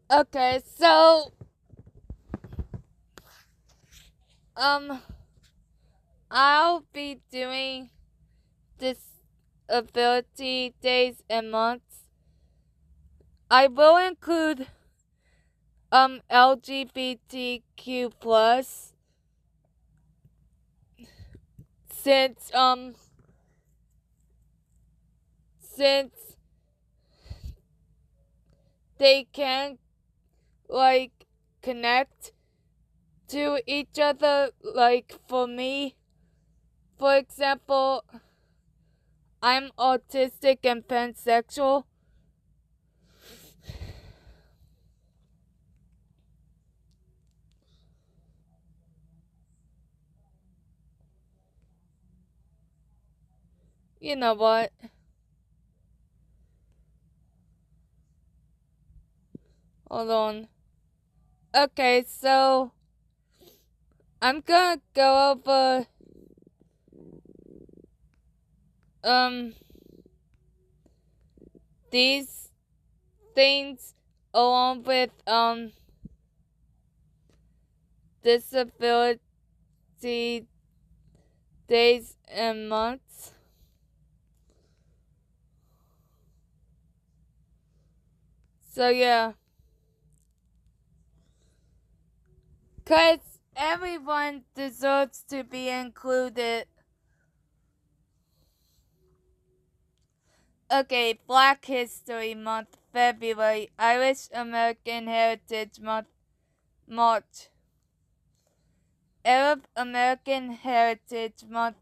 Okay, so um I'll be doing disability days and months. I will include LGBTQ plus since since they can like connect to each other. Like for me, for example, I'm autistic and pansexual. You know what? Hold on. Okay, so I'm gonna go over um these things along with disability days and months. So yeah, cause everyone deserves to be included. Okay, Black History Month, February, Irish American Heritage Month, March, Arab American Heritage Month,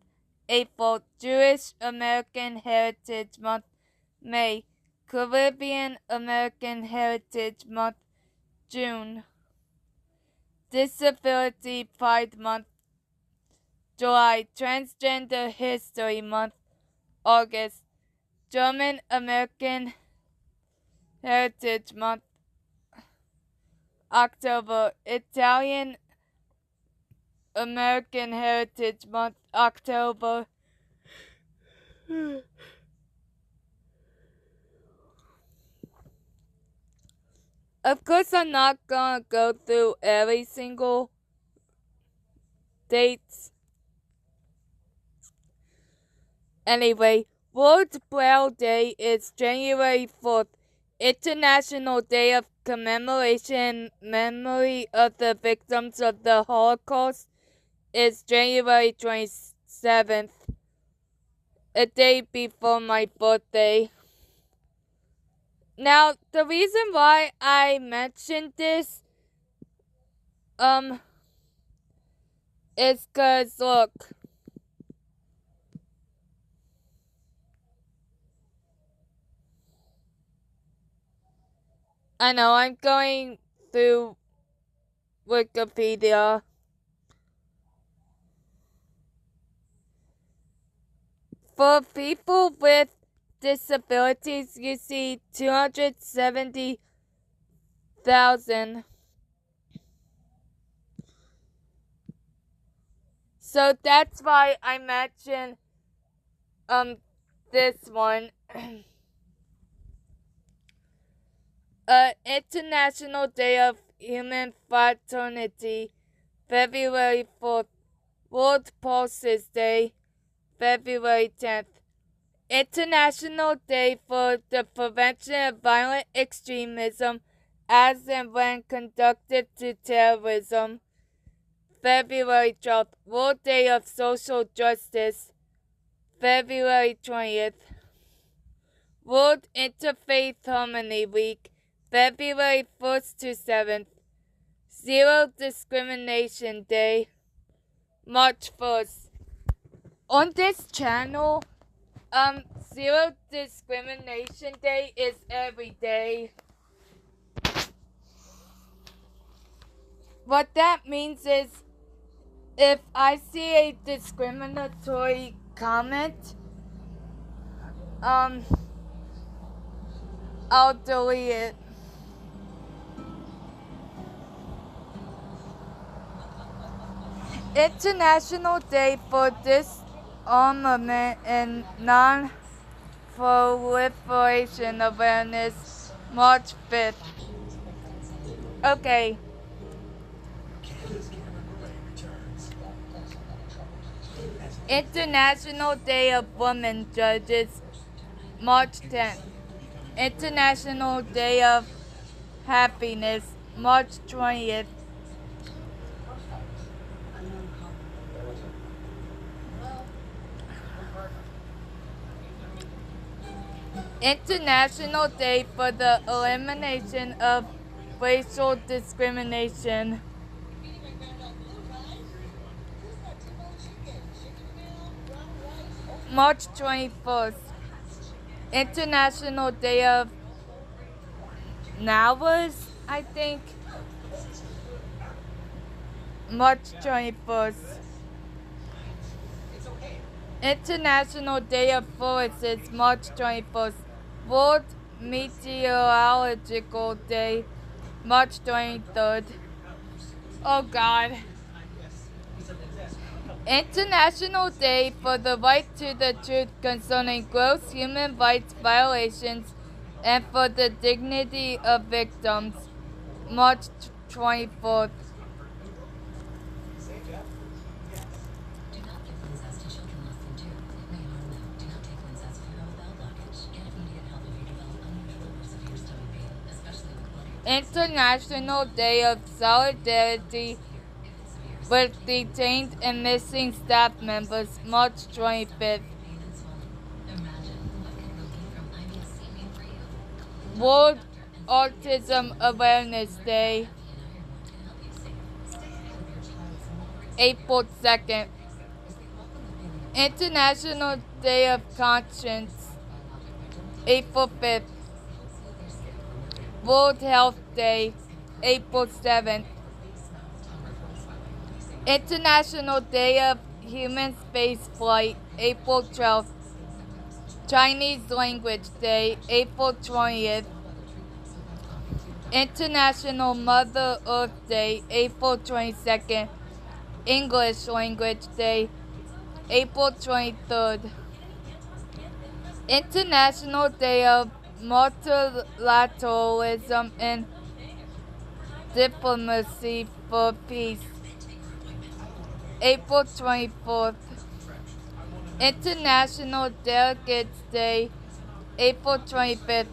April, Jewish American Heritage Month, May, Caribbean American Heritage Month, June, Disability Pride Month, July, Transgender History Month, August, German American Heritage Month, October, Italian American Heritage Month, October. Of course, I'm not gonna go through every single dates. Anyway, World Braille Day is January 4th, International Day of Commemoration Memory of the Victims of the Holocaust is January 27th, a day before my birthday. Now, the reason why I mentioned this, is cause look, I know I'm going through Wikipedia. For people with disabilities, you see 270,000. So that's why I mentioned this one. International Day of Human Fraternity, February 4th. World Pulses Day, February 10th. International Day for the Prevention of Violent Extremism as and when conducted to terrorism, February 12th. World Day of Social Justice, February 20th. World Interfaith Harmony Week, February 1st to 7th. Zero Discrimination Day, March 1st. On this channel, Zero Discrimination Day is every day. What that means is if I see a discriminatory comment, I'll delete it. International Day for Disarmament and Non-Proliferation Awareness, March 5th. Okay. International Day of Women Judges, March 10th. International Day of Happiness, March 20th. International Day for the Elimination of Racial Discrimination, March 21st. International Day of Flowers, I think, March 21st. International Day of Forests, March 21st. World Meteorological Day, March 23rd. Oh God. International Day for the Right to the Truth Concerning Gross Human Rights Violations and for the Dignity of Victims, March 24th. International Day of Solidarity with Detained and Missing Staff Members, March 25th. World Autism Awareness Day, April 2nd. International Day of Conscience, April 5th. World Health Day, April 7th. International Day of Human Space Flight, April 12th. Chinese Language Day, April 20th. International Mother Earth Day, April 22nd. English Language Day, April 23rd. International Day of Multilateralism and Diplomacy for Peace, April 24th. International Delegates Day, April 25th.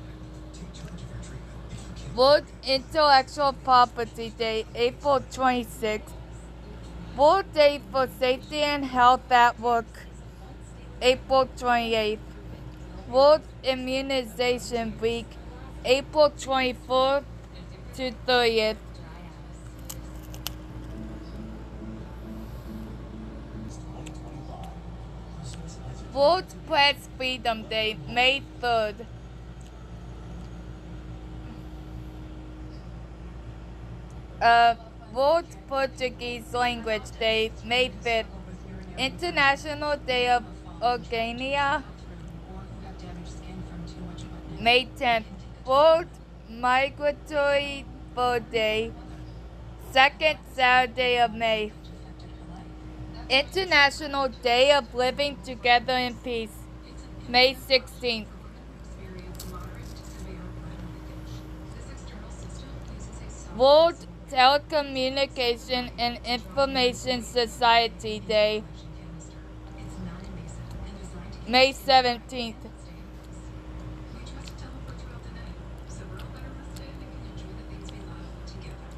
World Intellectual Property Day, April 26th. World Day for Safety and Health at Work, April 28th. World Immunization Week, April 24th to 30th. World Press Freedom Day, May 3rd. World Portuguese Language Day, May 5th. International Day of Oceania, May 10th. World Migratory Bird Day, second Saturday of May. International Day of Living Together in Peace, May 16th. World Telecommunication and Information Society Day, May 17th.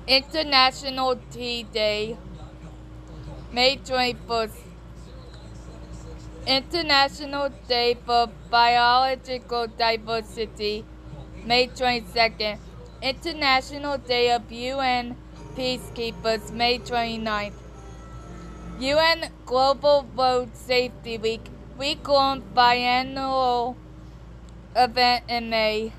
International Tea Day, May 21st. International Day for Biological Diversity, May 22nd. International Day of UN Peacekeepers, May 29th. UN Global Road Safety Week, week-long biannual event in May.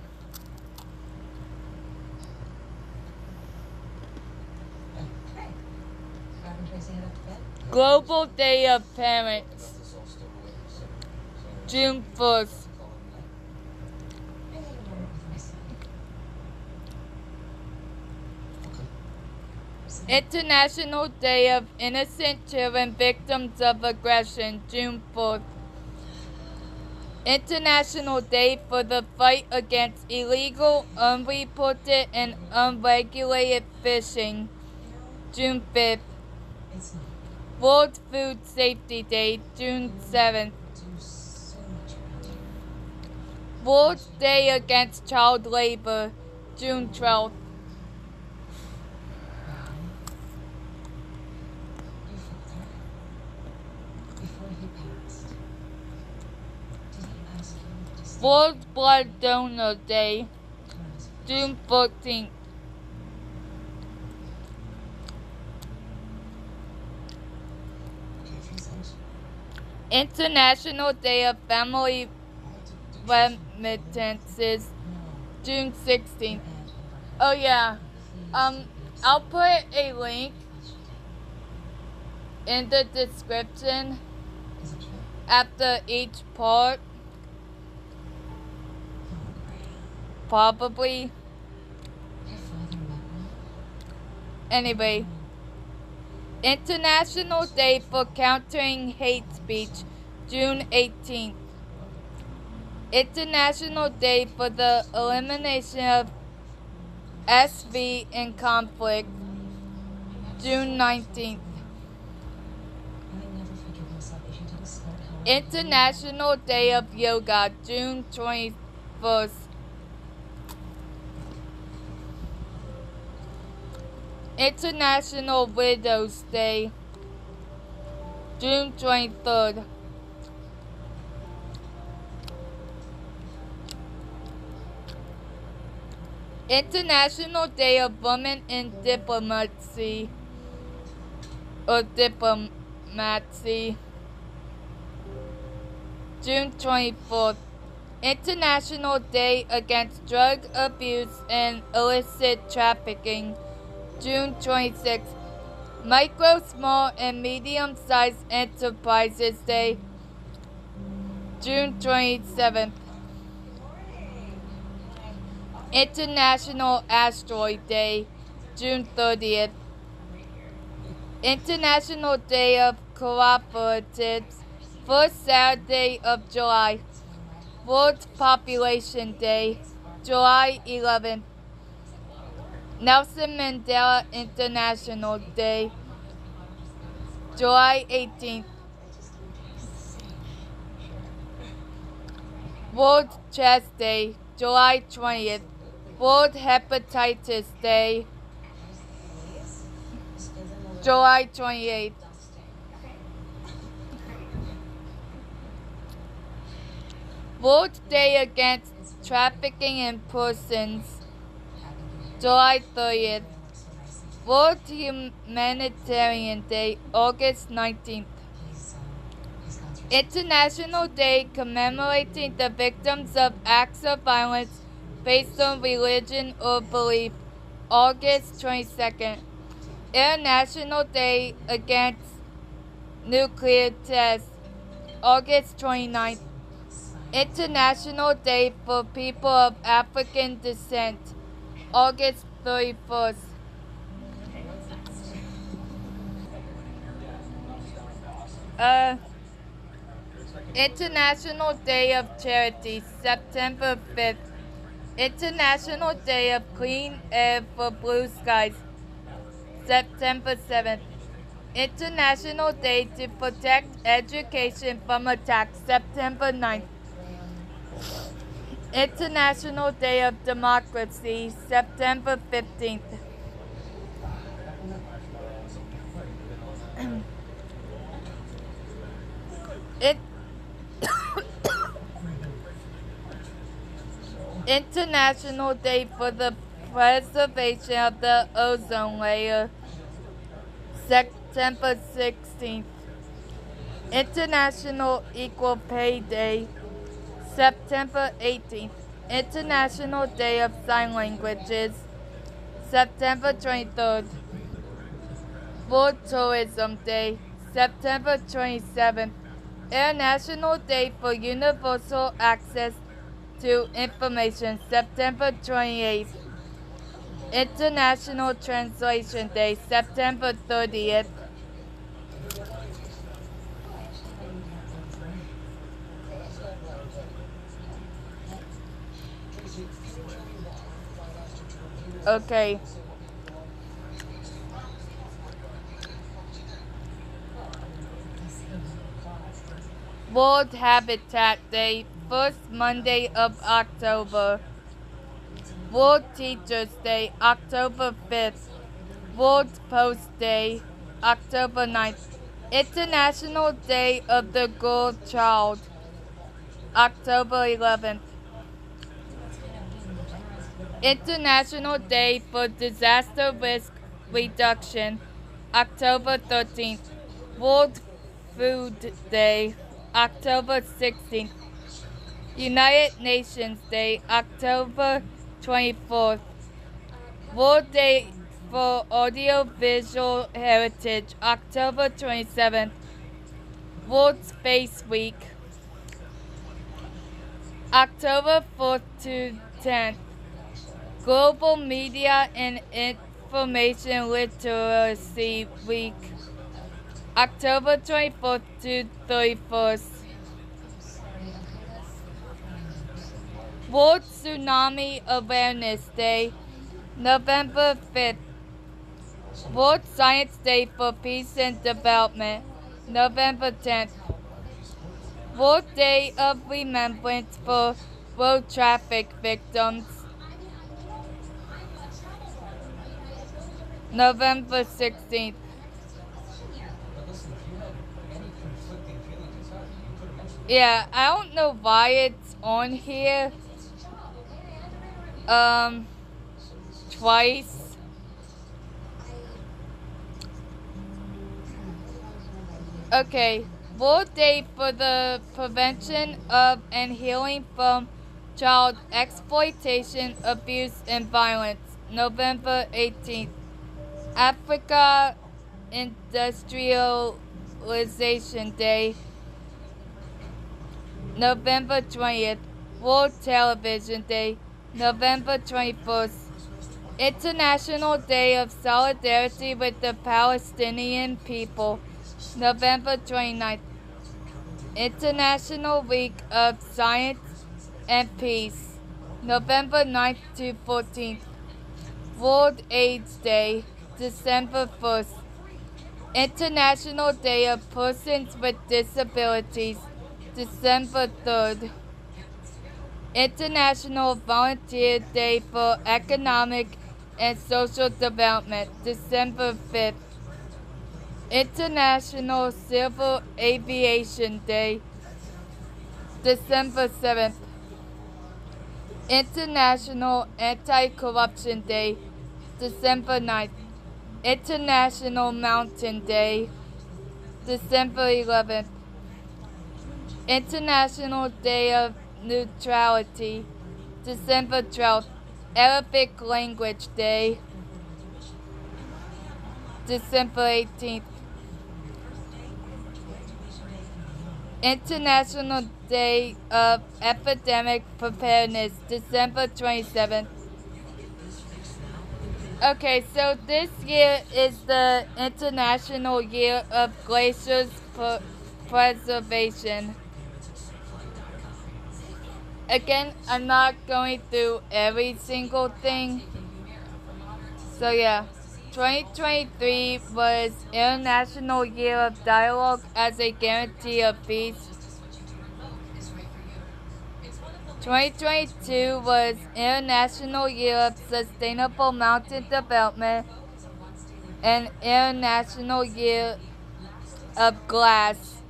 Global Day of Parents, June 1st. International Day of Innocent Children Victims of Aggression, June 4th. International Day for the Fight Against Illegal, Unreported, and Unregulated Fishing, June 5th. World Food Safety Day, June 7th. World Day Against Child Labor, June 12th. World Blood Donor Day, June 14th. International Day of Family Remittances, June 16th. Oh yeah, I'll put a link in the description after each part. Probably. Anyway, International Day for Countering Hate Speech, June 18th. International Day for the Elimination of SV in Conflict, June 19th. International Day of Yoga, June 21st. International Widows Day, June 23rd. International Day of Women in Diplomacy, June 24th. International Day Against Drug Abuse and Illicit Trafficking, June 26th. Micro, Small, and Medium-Sized Enterprises Day, June 27th. International Asteroid Day, June 30th. International Day of Cooperatives, first Saturday of July. World Population Day, July 11th. Nelson Mandela International Day, July 18th. World Chess Day, July 20th. World Hepatitis Day, July 28th. World Day Against Trafficking in Persons, July 30th. World Humanitarian Day, August 19th. International Day commemorating the victims of acts of violence based on religion or belief, August 22nd. International Day Against Nuclear Tests, August 29th. International Day for People of African Descent, August 31st. International Day of Charity, September 5th. International Day of Clean Air for Blue Skies, September 7th. International Day to Protect Education from Attacks, September 9th. International Day of Democracy, September 15th. International Day for the Preservation of the Ozone Layer, September 16th. International Equal Pay Day, September 18th. International Day of Sign Languages, September 23rd. World Tourism Day, September 27th. International Day for Universal Access to Information, September 28th. International Translation Day, September 30th. Okay. World Habitat Day, first Monday of October. World Teachers Day, October 5th. World Post Day, October 9th. International Day of the Girl Child, October 11th. International Day for Disaster Risk Reduction, October 13th. World Food Day, October 16th. United Nations Day, October 24th. World Day for Audiovisual Heritage, October 27th. World Space Week, October 4th to 10th. Global Media and Information Literacy Week, October 24th to 31st. World Tsunami Awareness Day, November 5th. World Science Day for Peace and Development, November 10th. World Day of Remembrance for Road Traffic Victims, November 16th. Yeah, I don't know why it's on here. Twice. Okay. World Day for the Prevention of and Healing from Child Exploitation, Abuse, and Violence, November 18th. Africa Industrialization Day, November 20th. World Television Day, November 21st. International Day of Solidarity with the Palestinian People, November 29th. International Week of Science and Peace, November 9th to 14th. World AIDS Day, December 1st. International Day of Persons with Disabilities, December 3rd. International Volunteer Day for Economic and Social Development, December 5th. International Civil Aviation Day, December 7th. International Anti-Corruption Day, December 9th. International Mountain Day, December 11th. International Day of Neutrality, December 12th. Arabic Language Day, December 18th. International Day of Epidemic Preparedness, December 27th. Okay, so this year is the International Year of Glaciers Preservation. Again, I'm not going through every single thing. So yeah, 2023 was International Year of Dialogue as a Guarantee of Peace. 2022 was International Year of Sustainable Mountain Development and International Year of Glass.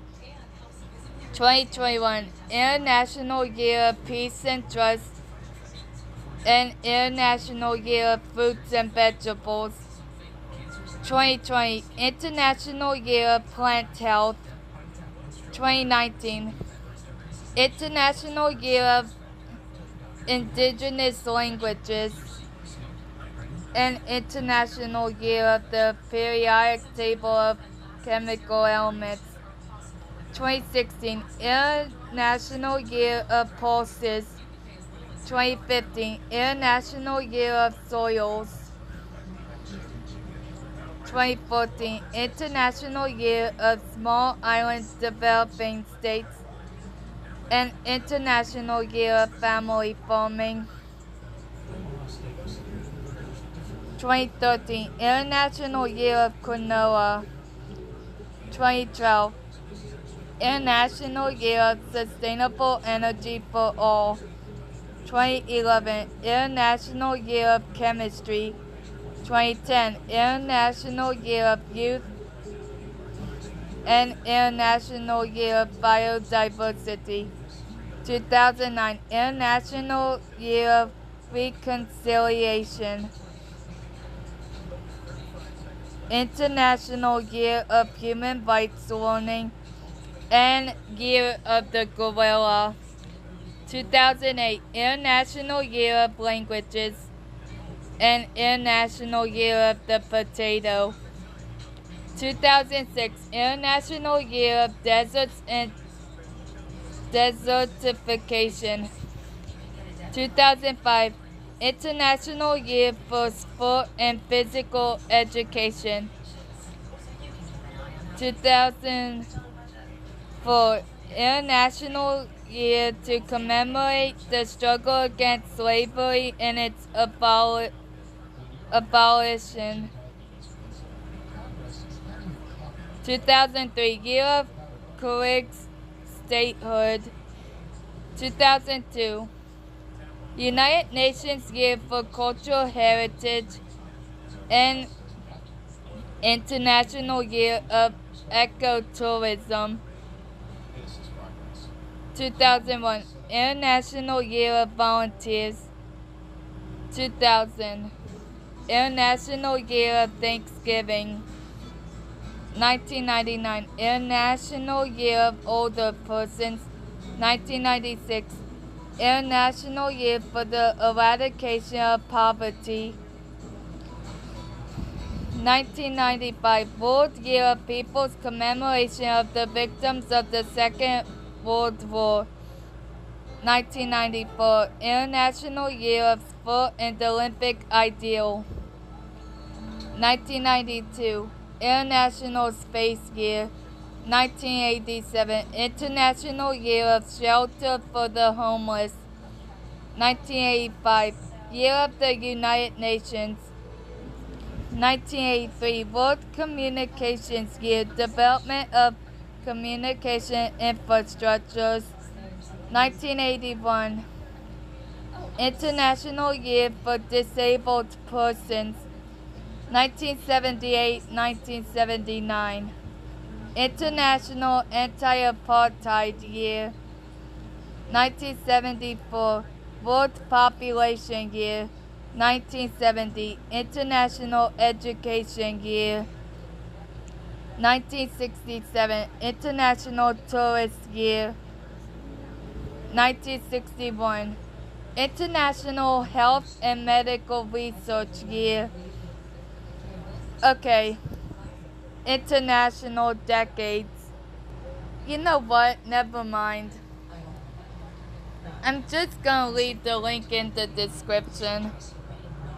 2021, International Year of Peace and Trust and International Year of Fruits and Vegetables. 2020, International Year of Plant Health. 2019, International Year of Indigenous Languages and International Year of the Periodic Table of Chemical Elements. 2016, International Year of Pulses. 2015, International Year of Soils. 2014, International Year of Small Island Developing States and International Year of Family Farming. 2013, International Year of Quinoa. 2012, International Year of Sustainable Energy for All. 2011, International Year of Chemistry. 2010, International Year of Youth and International Year of Biodiversity. 2009, International Year of Reconciliation. International Year of Human Rights Learning and Year of the Gorilla. 2008, International Year of Languages and International Year of the Potato. 2006, International Year of Deserts and Desertification. 2005, International Year for Sport and Physical Education. 2004, International Year to commemorate the struggle against slavery and its abolition. 2003, Year of Kyrgyz Statehood. 2002, United Nations Year for Cultural Heritage and International Year of Ecotourism. 2001, International Year of Volunteers. 2000, International Year of Thanksgiving. 1999, International Year of Older Persons. 1996, International Year for the Eradication of Poverty. 1995, World Year of People's Commemoration of the Victims of the Second World War. 1994, International Year of Sport and Olympic Ideal. 1992, International Space Year. 1987, International Year of Shelter for the Homeless. 1985, Year of the United Nations. 1983, World Communications Year, Development of Communication Infrastructures. 1981, International Year for Disabled Persons. 1978-1979, International Anti-Apartheid Year. 1974, World Population Year. 1970, International Education Year. 1967, International Tourist Year. 1961, International Health and Medical Research Year. Okay, International Decades. You know what? Never mind. I'm just gonna leave the link in the description.